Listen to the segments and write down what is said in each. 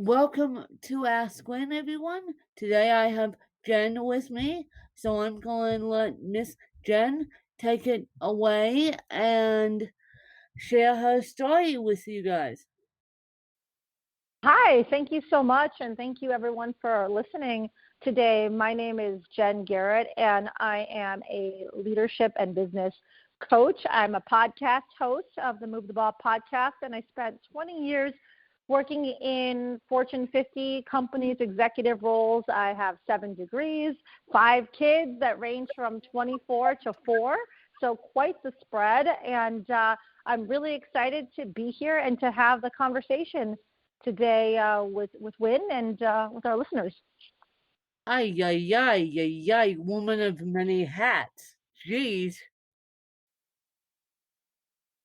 Welcome to Ask Gwen, everyone. Today I have Jen with me, so I'm going to let Miss Jen take it away and share her story with you guys. Hi, thank you so much, and thank you everyone for listening today. My name is Jen Garrett, and I am a leadership and business coach. I'm a podcast host of the Move the Ball podcast, and I spent 20 years working in Fortune 50 companies, executive roles. I have 7 degrees, 5 kids that range from 24 to 4, so quite the spread. And I'm really excited to be here and to have the conversation today with Win and with our listeners. Ay, ay, ay, ay, ay, woman of many hats. Jeez.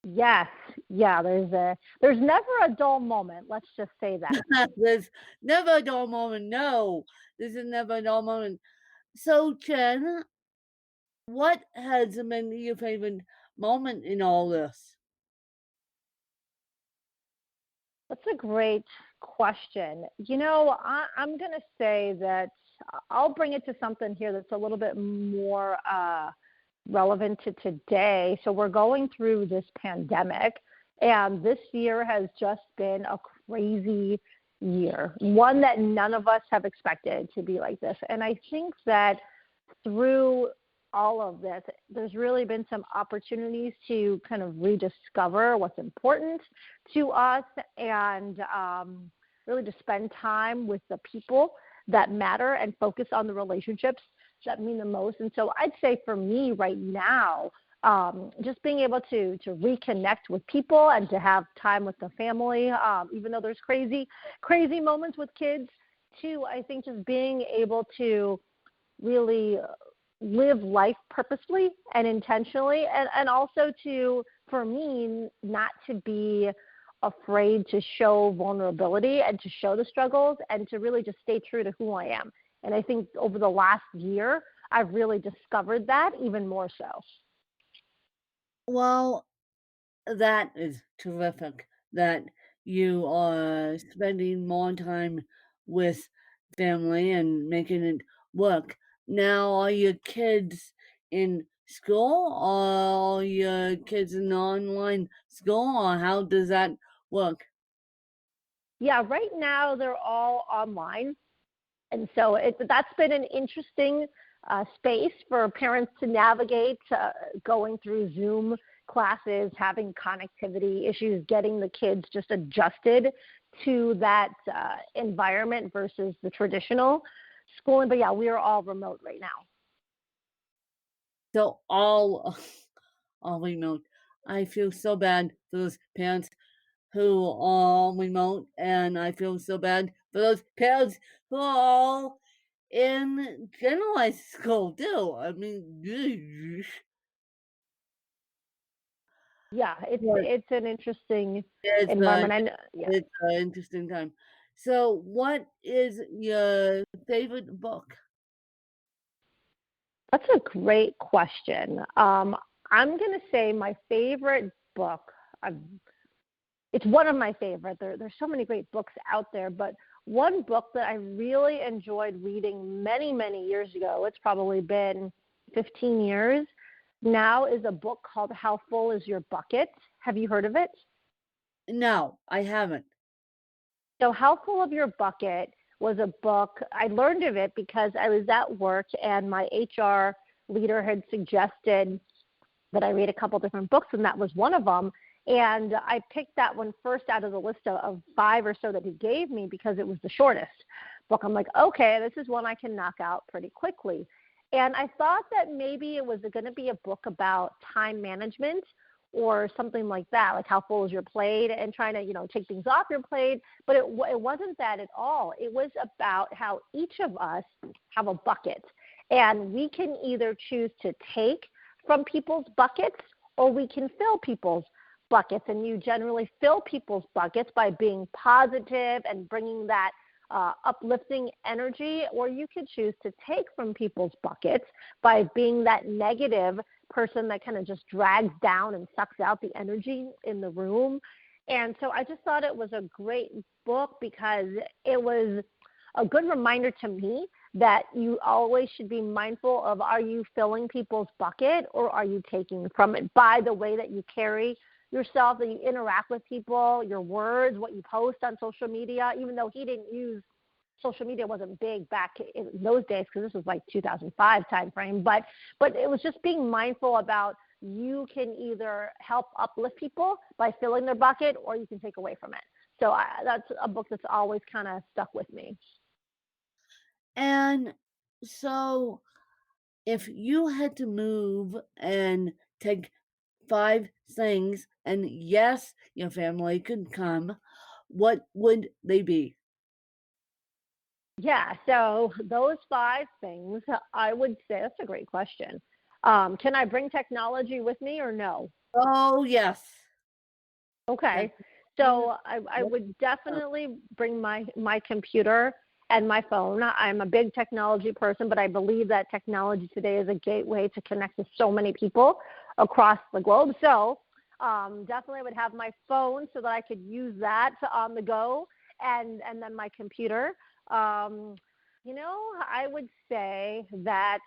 Yes, yeah. There's never a dull moment. Let's just say that. There's never a dull moment. No, this is never a dull moment. So, Jen, what has been your favorite moment in all this? That's a great question. I'm going to say that I'll bring it to something here that's a little bit more relevant to today. So we're going through this pandemic, and this year has just been a crazy year, one that none of us have expected to be like this. And I think that through all of this, there's really been some opportunities to kind of rediscover what's important to us and really to spend time with the people that matter and focus on the relationships that mean the most. And so I'd say for me right now, just being able to reconnect with people and to have time with the family, even though there's crazy moments with kids too. I think just being able to really live life purposely and intentionally, and also to, for me, not to be afraid to show vulnerability and to show the struggles and to really just stay true to who I am. And I think over the last year, I've really discovered that even more so. Well, that is terrific that you are spending more time with family and making it work. Now, are your kids in school or are your kids in online school or how does that work? Yeah, right now they're all online. And so that's been an interesting space for parents to navigate, going through Zoom classes, having connectivity issues, getting the kids just adjusted to that environment versus the traditional schooling. But yeah, we are all remote right now. So all all remote. I feel so bad for those parents who are remote, and I feel so bad for those parents who are all in generalized school too. I mean, Yeah, it's but it's an interesting it's a environment. And yeah, it's an interesting time. So, what is your favorite book? that's a great question. I'm going to say my favorite book. I've It's one of my favorite. There's so many great books out there, but one book that I really enjoyed reading many years ago, it's probably been 15 years now, is a book called How Full Is Your Bucket? Have you heard of it? No, I haven't. So How Full of Your Bucket was a book. I learned of it because I was at work and my HR leader had suggested that I read a couple different books, and that was one of them. And I picked that one first out of the list of 5 or so that he gave me because it was the shortest book. I'm like, okay, this is one I can knock out pretty quickly. And I thought that maybe it was going to be a book about time management or something like that, like how full is your plate and trying to, take things off your plate. But it wasn't that at all. It was about how each of us have a bucket, and we can either choose to take from people's buckets or we can fill people's buckets. And you generally fill people's buckets by being positive and bringing that uplifting energy, or you could choose to take from people's buckets by being that negative person that kind of just drags down and sucks out the energy in the room. And so I just thought it was a great book because it was a good reminder to me that you always should be mindful of, are you filling people's bucket or are you taking from it, by the way that you carry yourself, that you interact with people, your words, what you post on social media. Even though he didn't use social media, wasn't big back in those days because this was like 2005 time frame, but it was just being mindful about, you can either help uplift people by filling their bucket or you can take away from it. So that's a book that's always kind of stuck with me. And so, if you had to move and take 5 things, and yes, your family could come, what would they be? Yeah, so those five things, I would say, that's a great question. Can I bring technology with me or no? Oh, yes. That's Okay. what So I would definitely bring my computer and my phone. I'm a big technology person, but I believe that technology today is a gateway to connect with so many people across the globe. So definitely would have my phone so that I could use that on the go, and then my computer. Um, I would say that,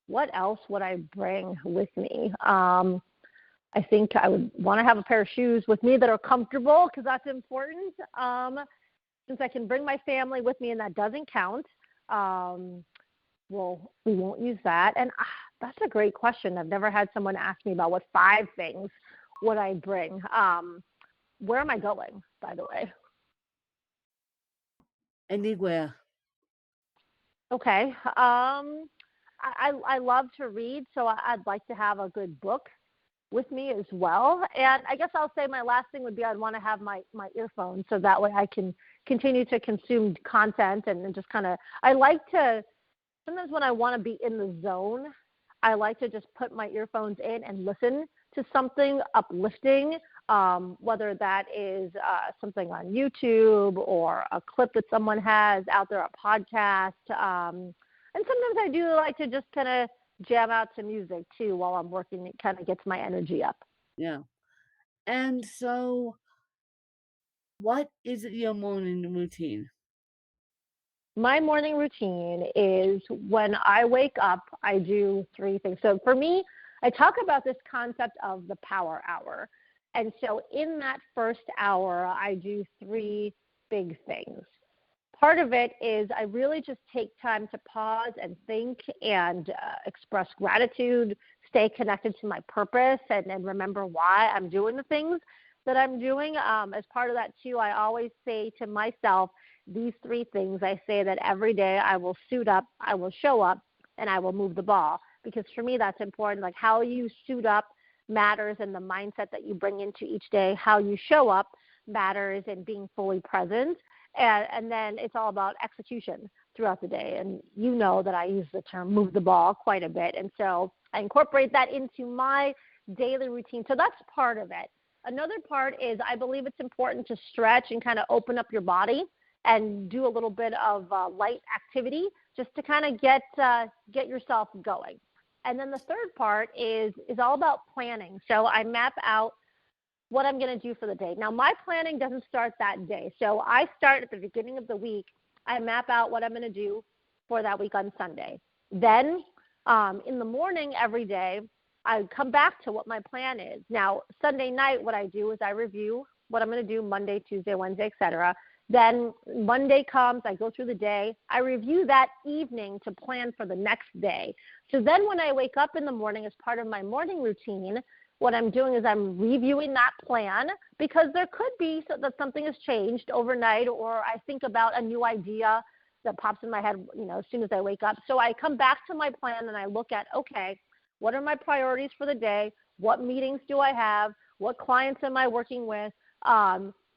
what else would I bring with me? I think I would want to have a pair of shoes with me that are comfortable because that's important. Since I can bring my family with me and that doesn't count, um, well, we won't use that. And that's a great question. I've never had someone ask me about what five things would I bring. Where am I going, by the way? anywhere. Okay. I love to read, so I'd like to have a good book with me as well. And I guess I'll say my last thing would be, I'd want to have my earphones so that way I can continue to consume content, and just kind of, I like to, sometimes when I want to be in the zone, I like to just put my earphones in and listen to something uplifting, whether that is something on YouTube or a clip that someone has out there, a podcast. And sometimes I do like to just kind of jam out to music too while I'm working. It kind of gets my energy up. Yeah. And so, what is your morning routine? My morning routine is, when I wake up, I do three things. So for me, I talk about this concept of the power hour. And so in that first hour, I do three big things. Part of it is I really just take time to pause and think and express gratitude, stay connected to my purpose, and remember why I'm doing the things that I'm doing. As part of that, too, I always say to myself these three things. I say that every day I will suit up, I will show up, and I will move the ball. Because for me, that's important. Like, how you suit up matters in the mindset that you bring into each day. How you show up matters in being fully present, and then it's all about execution throughout the day. And you know that I use the term move the ball quite a bit. And so I incorporate that into my daily routine. So that's part of it. Another part is, I believe it's important to stretch and kind of open up your body and do a little bit of light activity just to kind of get yourself going. And then the third part is all about planning. So I map out what I'm going to do for the day. Now, my planning doesn't start that day. So I start at the beginning of the week. I map out what I'm going to do for that week on Sunday. Then in the morning every day, I come back to what my plan is. Now, Sunday night, what I do is I review what I'm going to do Monday, Tuesday, Wednesday, etc. Then Monday comes, I go through the day. I review that evening to plan for the next day. So then when I wake up in the morning, as part of my morning routine, what I'm doing is I'm reviewing that plan, because there could be that something has changed overnight, or I think about a new idea that pops in my head, as soon as I wake up. So I come back to my plan and I look at, okay, what are my priorities for the day? What meetings do I have? What clients am I working with?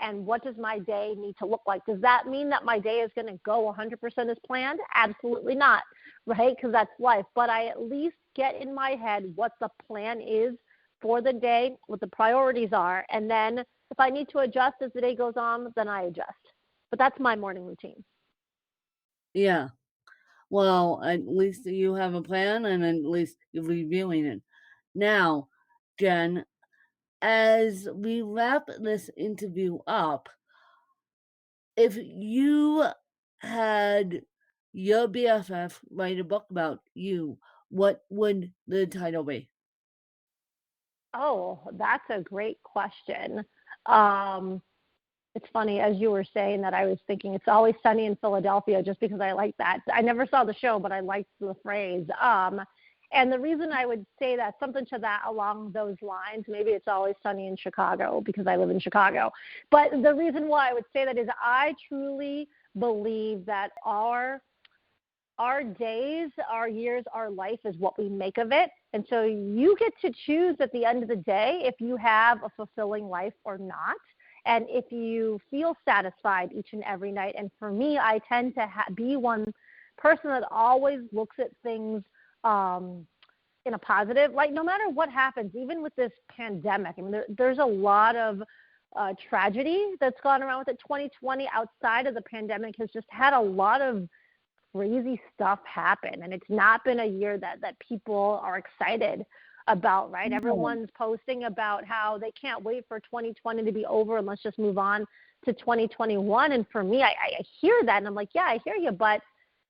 And what does my day need to look like? Does that mean that my day is going to go 100% as planned? Absolutely not, right? Because that's life. But I at least get in my head what the plan is for the day, what the priorities are. And then if I need to adjust as the day goes on, then I adjust. But that's my morning routine. Yeah. Well, at least you have a plan and at least you're reviewing it. Now, Jen, as we wrap this interview up, if you had your BFF write a book about you, what would the title be? Oh, that's a great question. Um, it's funny, as you were saying that, I was thinking It's Always Sunny in Philadelphia, just because I like that. I never saw the show, but I liked the phrase. And the reason I would say that, something to that along those lines, maybe It's Always Sunny in Chicago because I live in Chicago. But the reason why I would say that is I truly believe that our days, our years, our life is what we make of it. And so you get to choose at the end of the day if you have a fulfilling life or not. And if you feel satisfied each and every night. And for me, I tend to be one person that always looks at things in a positive, like no matter what happens, even with this pandemic. I mean, there's a lot of tragedy that's gone around with it. 2020, outside of the pandemic, has just had a lot of crazy stuff happen, and it's not been a year that people are excited about, right? No. Everyone's posting about how they can't wait for 2020 to be over and let's just move on to 2021. And for me, I hear that and I'm like, yeah, I hear you, but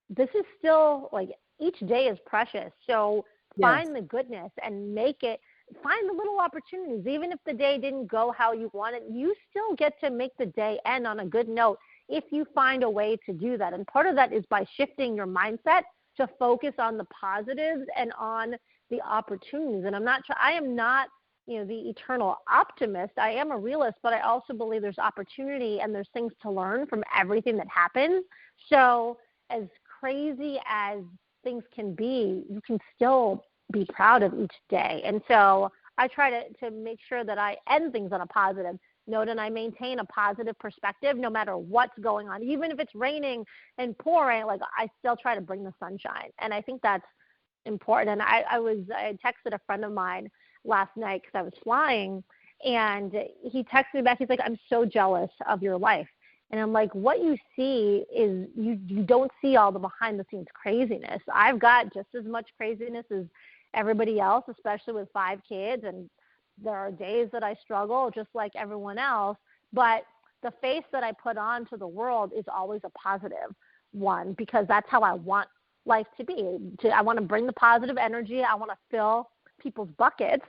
this is still like, each day is precious. So Yes. find the goodness and make it, find the little opportunities. Even if the day didn't go how you wanted, you still get to make the day end on a good note if you find a way to do that. And part of that is by shifting your mindset to focus on the positives and on the opportunities. And I am not, the eternal optimist. I am a realist, but I also believe there's opportunity and there's things to learn from everything that happens. So as crazy as things can be, you can still be proud of each day. And so I try to make sure that I end things on a positive note and I maintain a positive perspective no matter what's going on. Even if it's raining and pouring, like, I still try to bring the sunshine. And I think that's important. And I texted a friend of mine last night because I was flying, and he texted me back. He's like, I'm so jealous of your life. And I'm like, what you see is you don't see all the behind the scenes craziness. I've got just as much craziness as everybody else, especially with 5 kids. And there are days that I struggle just like everyone else. But the face that I put on to the world is always a positive one, because that's how I want life to be. I want to bring the positive energy. I want to fill people's buckets.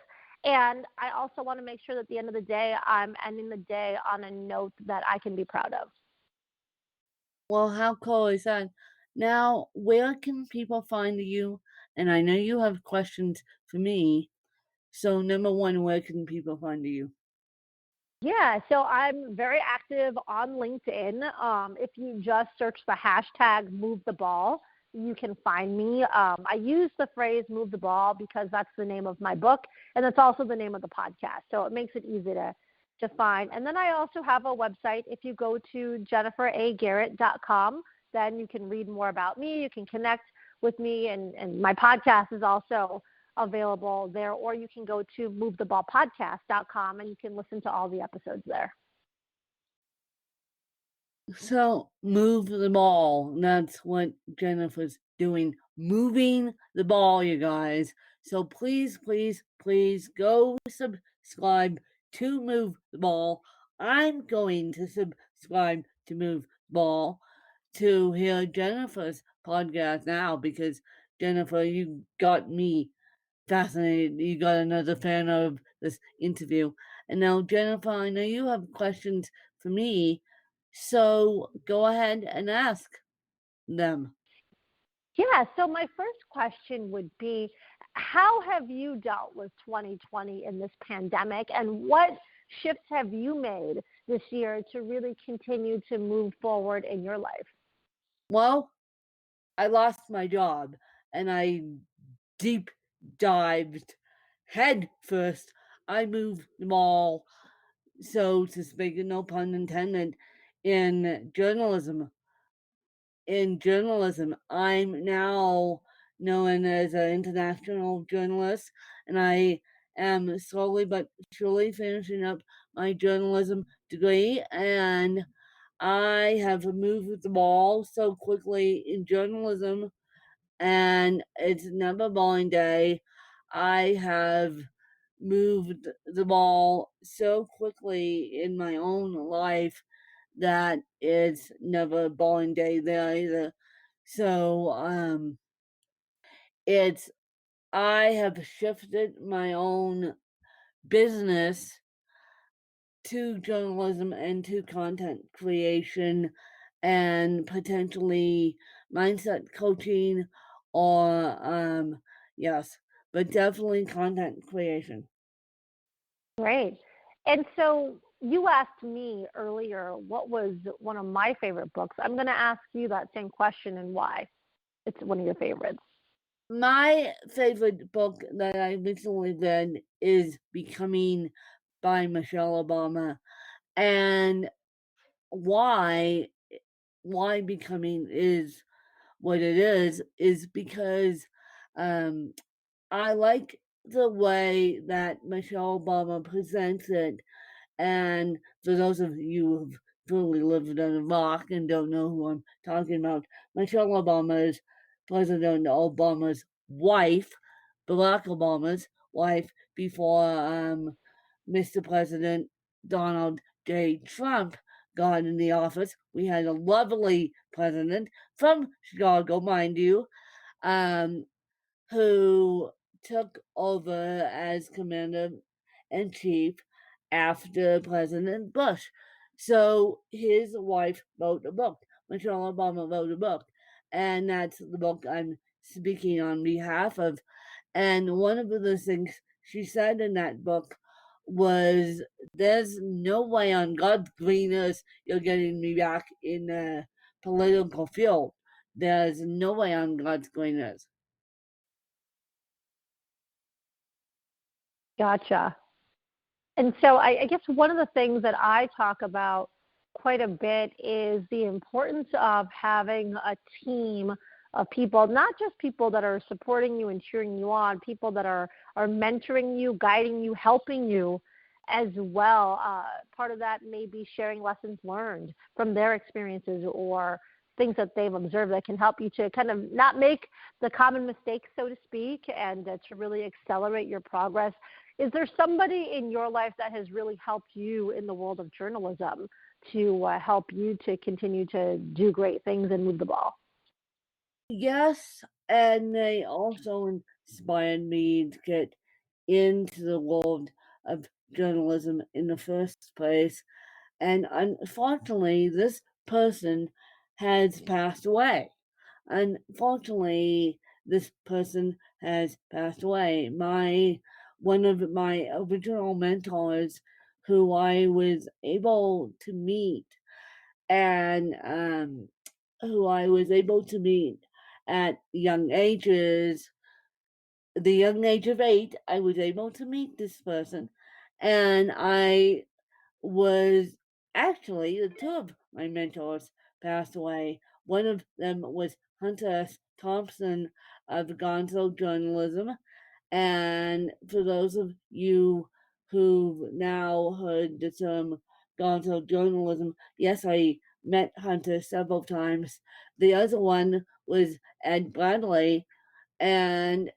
And I also want to make sure that at the end of the day, I'm ending the day on a note that I can be proud of. Well, how cool is that? Now, where can people find you? And I know you have questions for me. So, number one, where can people find you? Yeah, so I'm very active on LinkedIn. If you just search the hashtag move the ball, you can find me. I use the phrase move the ball because that's the name of my book, and that's also the name of the podcast. So it makes it easy to find. And then I also have a website. If you go to jenniferagarrett.com, then you can read more about me. You can connect with me, and my podcast is also available there, or you can go to movetheballpodcast.com and you can listen to all the episodes there. So, move the ball. That's what Jennifer's doing. Moving the ball, you guys. So, please, please, please go subscribe to Move the Ball. I'm going to subscribe to Move the Ball to hear Jennifer's podcast now because, Jennifer, you got me fascinated. You got another fan of this interview. And now, Jennifer, I know you have questions for me, so go ahead and ask them. Yeah, so my first question would be, how have you dealt with 2020 in this pandemic, and what shifts have you made this year to really continue to move forward in your life? Well, I lost my job and I deep dived head first. I moved the ball, so to speak, no pun intended, in journalism I'm now known as an international journalist, and I am slowly but surely finishing up my journalism degree. And I have moved the ball so quickly in journalism, and it's never bowling day. I have moved the ball so quickly in my own life that it's never a bowling day there either. So it's I have shifted my own business to journalism and to content creation and potentially mindset coaching or yes, but definitely content creation. Great. And so you asked me earlier what was one of my favorite books. I'm going to ask you that same question and why it's one of your favorites. My favorite book that I recently read is Becoming by Michelle Obama. And why why Becoming is what it is because um I like the way that Michelle Obama presents it. And for those of you who've truly lived under a rock and don't know who I'm talking about, Michelle Obama is President Obama's wife, Barack Obama's wife, before Mr. President Donald J. Trump got in the office. We had a lovely president from Chicago, mind you, um, who took over as commander in chief after President Bush. So his wife wrote a book. Michelle Obama wrote a book. And that's the book I'm speaking on behalf of. And one of the things she said in that book was, there's no way on God's green earth you're getting me back in the political field. There's no way on God's green earth. Gotcha. And so I guess one of the things that I talk about quite a bit is the importance of having a team of people, not just people that are supporting you and cheering you on, people that are mentoring you, guiding you, helping you as well. Part of that may be sharing lessons learned from their experiences or things that they've observed that can help you to kind of not make the common mistakes, so to speak, and to really accelerate your progress. Is there somebody in your life that has really helped you in the world of journalism to help you to continue to do great things and move the ball? Yes, and they also inspired me to get into the world of journalism in the first place. And unfortunately, this person has passed away. Unfortunately, this person has passed away. One of my original mentors who I was able to meet and who I was able to meet at young ages, the young age of 8, I was able to meet this person. And I was actually, the two of my mentors passed away. One of them was Hunter S. Thompson of Gonzo Journalism. And for those of you who've now heard the term Gonzo Journalism, yes, I met Hunter several times. The other one was Ed Bradley, and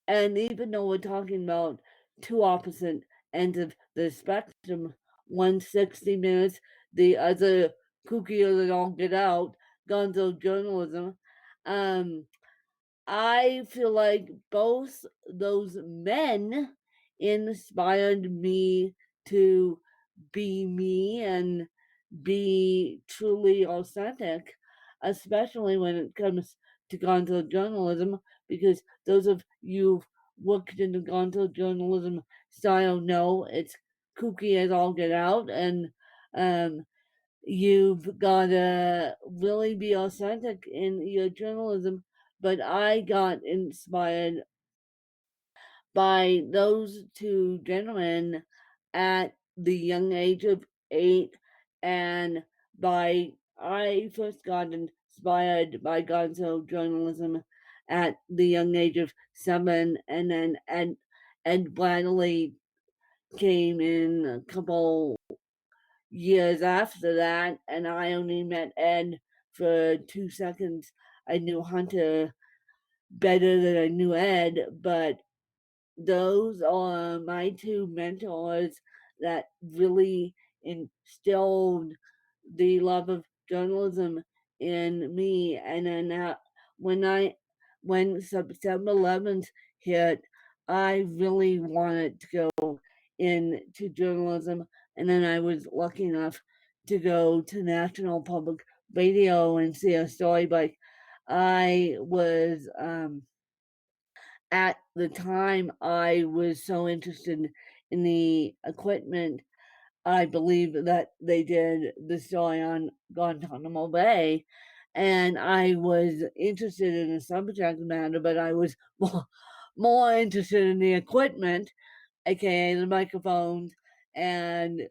even though we're talking about two opposite ends of the spectrum, one 60 minutes, the other kookier than all get out, gonzo journalism, um, I feel like both those men inspired me to be me and be truly authentic, especially when it comes to gonzo journalism, because those of you who've worked in the gonzo journalism style know it's kooky as all get out, and um, you've got to really be authentic in your journalism. But I got inspired by those two gentlemen at the young age of 8, and by I first got inspired by gonzo journalism at the young age of 7, and then Ed Bradley came in a couple years after that, and I only met Ed for 2 seconds. I knew Hunter better than I knew Ed, but those are my two mentors that really instilled the love of journalism in me. And then when I when September 11th hit, I really wanted to go into journalism, and then I was lucky enough to go to National Public Radio and see a story. But I was at the time I was so interested in the equipment. I believe that they did the story on Guantanamo Bay, and I was interested in the subject matter, but I was more interested in the equipment, aka the microphones and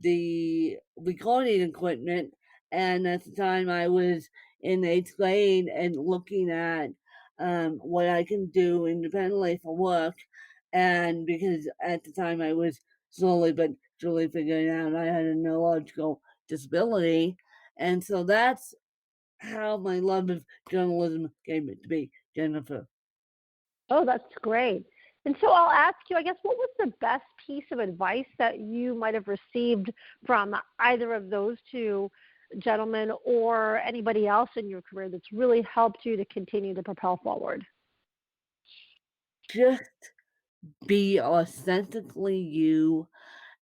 the recording equipment. And at the time, I was in eighth grade and looking at what I can do independently for work. And because at the time I was slowly but surely figuring out I had a neurological disability. And so that's how my love of journalism came to be, Jennifer. Oh, that's great. And so I'll ask you, I guess, what was the best piece of advice that you might have received from either of those two gentlemen or anybody else in your career that's really helped you to continue to propel forward? Just be authentically you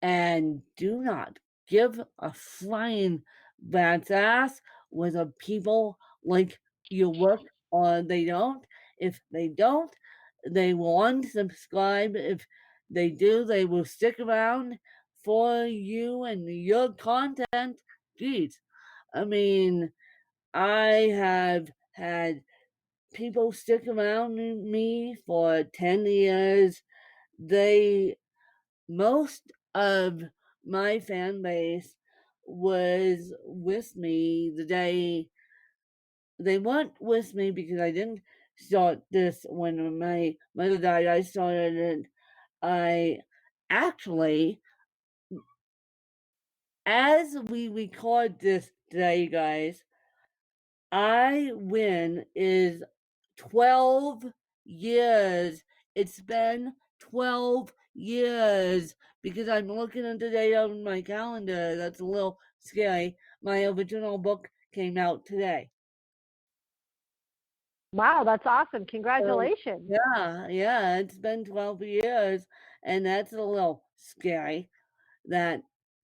and do not give a flying rat's ass whether people like your work or they don't. If they don't, they will unsubscribe. If they do, they will stick around for you and your content. Geez, I mean, I have had people stick around me for 10 years. They Most of my fan base was with me the day they weren't with me because I didn't start this when my mother died. I started it. I actually, as we record this today, guys, I win is 12 years. It's been 12 years because I'm looking at the date on my calendar. That's a little scary. My original book came out today. Wow, that's awesome. So, Congratulations. yeah, it's been 12 years, and that's a little scary. That,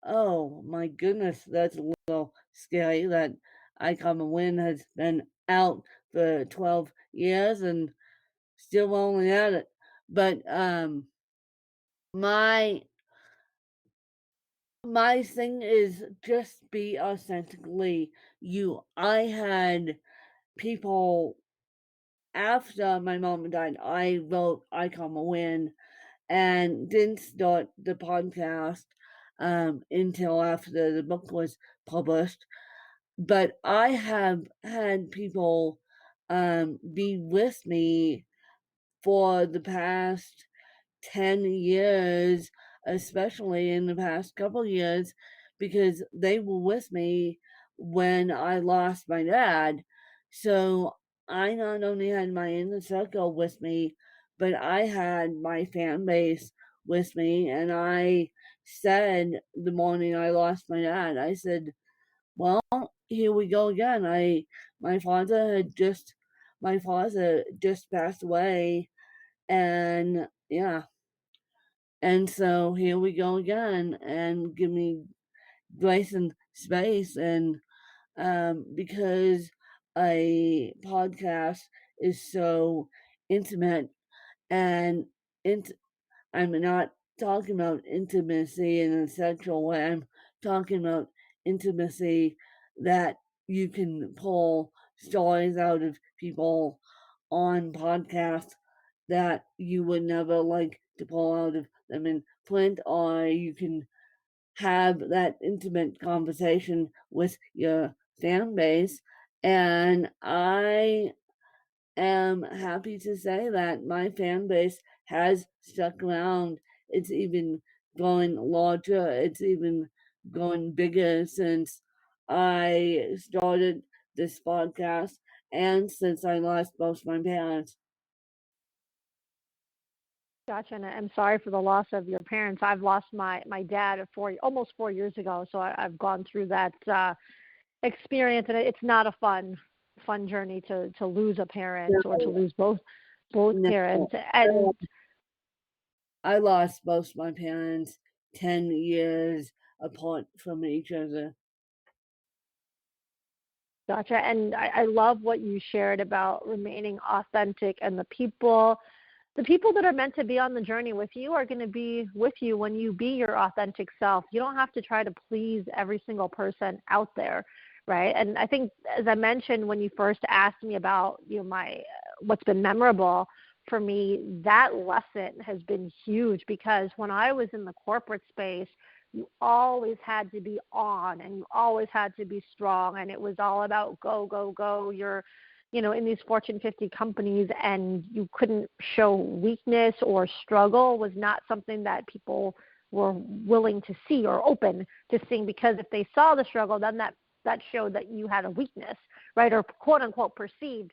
oh my goodness, that's a little scary that I Come a Win has been out for 12 years and still only at it. But my my thing is just be authentically you. I had people after my mom died, I wrote I Come a Win and didn't start the podcast until after the book was published. But I have had people be with me for the past 10 years, especially in the past couple years, because they were with me when I lost my dad. So I not only had my inner circle with me, but I had my fan base with me. And I said the morning I lost my dad, I said, well, here we go again. My father had just my father just passed away, and yeah, and so here we go again, and give me grace and space, and because a podcast is so intimate and int- I'm not talking about intimacy in a sexual way. I'm talking about intimacy that you can pull stories out of people on podcasts that you would never like to pull out of them in print, or you can have that intimate conversation with your fan base. And I am happy to say that my fan base has stuck around. It's even growing larger, it's even growing bigger since I started this podcast and since I lost both my parents. Gotcha, and I'm sorry for the loss of your parents. I've lost my dad at almost 4 years ago, so I've gone through that experience, and it's not a fun journey to lose a parent or to No, lose both no. parents. And I lost both my parents 10 years apart from each other. gotcha. And I love what you shared about remaining authentic, and the people that are meant to be on the journey with you are going to be with you when you be your authentic self. You don't have to try to please every single person out there, right? And I think, as I mentioned when you first asked me about, my what's been memorable for me, that lesson has been huge, because when I was in the corporate space, you always had to be on, and you always had to be strong, and it was all about go, go, go. You're in these Fortune 50 companies, and you couldn't show weakness or struggle was not something that people were willing to see or open to seeing, because if they saw the struggle, then that showed that you had a weakness, right? Or quote unquote perceived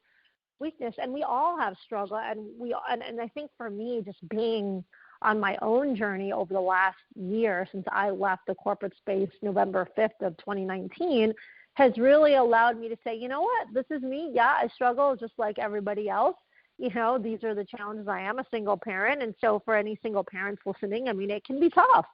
weakness. And we all have struggle, and I think for me, just being on my own journey over the last year since I left the corporate space November 5th of 2019 has really allowed me to say, you know what, this is me. Yeah, I struggle just like everybody else. These are the challenges. I am a single parent. And so for any single parents listening, I mean, it can be tough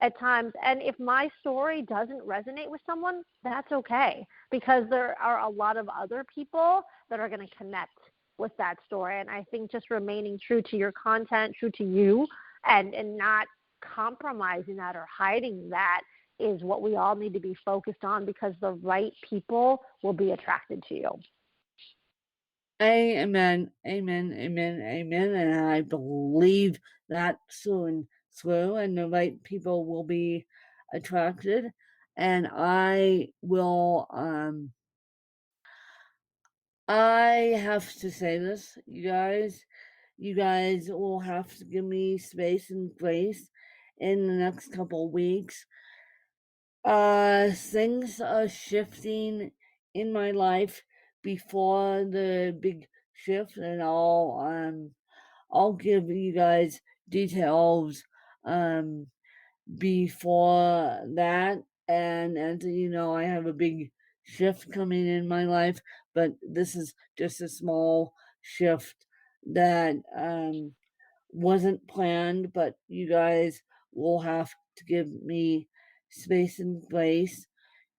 at times. And if my story doesn't resonate with someone, that's okay, because there are a lot of other people that are going to connect with that story. And I think just remaining true to your content, true to you, and not compromising that or hiding that is what we all need to be focused on, because the right people will be attracted to you. Amen, amen, amen, amen. And I believe that soon through, and the right people will be attracted. And I have to say this, you guys. You guys will have to give me space and grace in the next couple weeks. Things are shifting in my life before the big shift, and I'll give you guys details um before that. And you know, I have a big shift coming in my life, but this is just a small shift that wasn't planned, but you guys will have to give me space and grace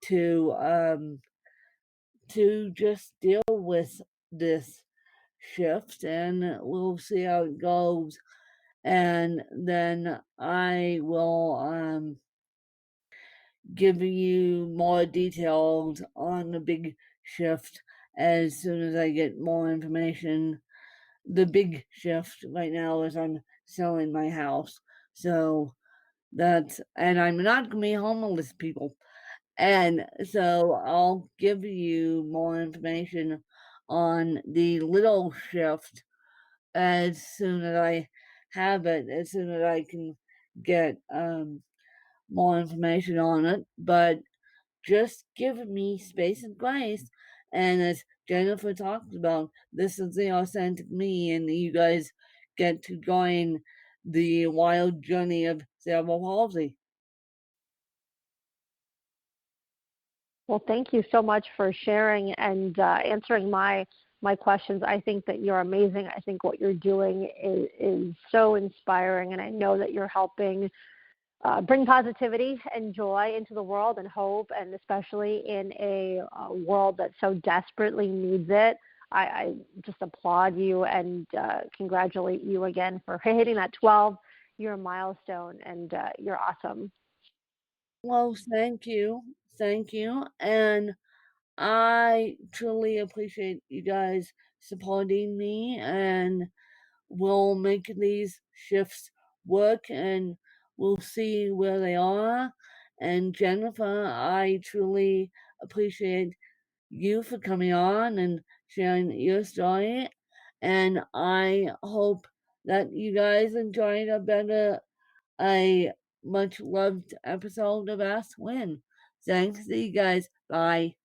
to just deal with this shift, and we'll see how it goes. And then I will give you more details on the big shift as soon as I get more information. The big shift right now is I'm selling my house. So and I'm not gonna be homeless, people. And so I'll give you more information on the little shift as soon as I have it, as soon as I can get more information on it. But just give me space and grace. And as Jennifer talked about, this is the authentic me, and you guys get to join the wild journey of cerebral palsy. Well, thank you so much for sharing and answering my questions. I think that you're amazing. I think what you're doing is so inspiring, and I know that you're helping bring positivity and joy into the world, and hope, and especially in a world that so desperately needs it. I just applaud you and congratulate you again for hitting that 12-year milestone, and you're awesome. Well, thank you. Thank you. And I truly appreciate you guys supporting me, and we'll make these shifts work, and we'll see where they are. And Jennifer, I truly appreciate you for coming on and sharing your story. And I hope that you guys enjoyed a much loved episode of Ask Win. Thanks to you guys. Bye.